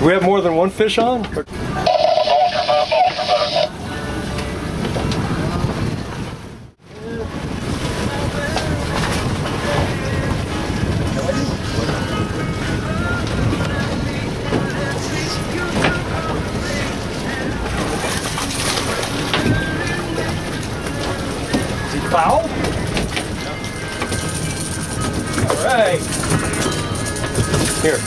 we have more than one fish on? Is he foul? All right. Here.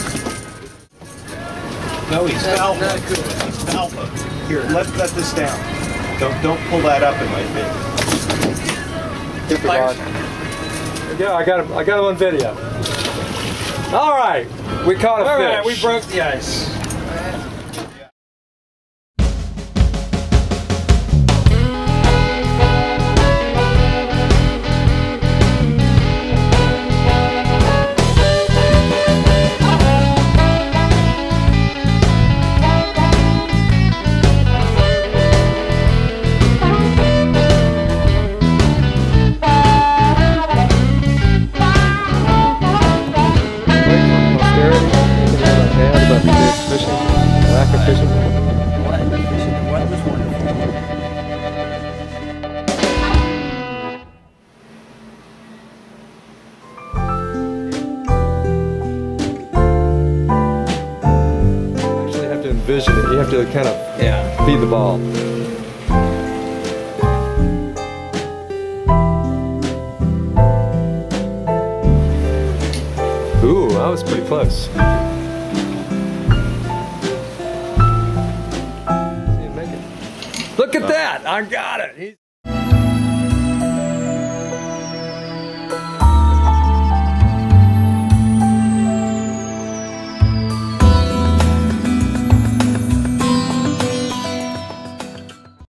No, he's alpha. He's alpha. Here, let this down. Don't pull that up in my face. Get the rod. Yeah, I got him on video. All right, we caught a fish. All right, we broke the ice. Envision it. You have to kind of feed the ball. Ooh, that was pretty close. Look at that! I got it!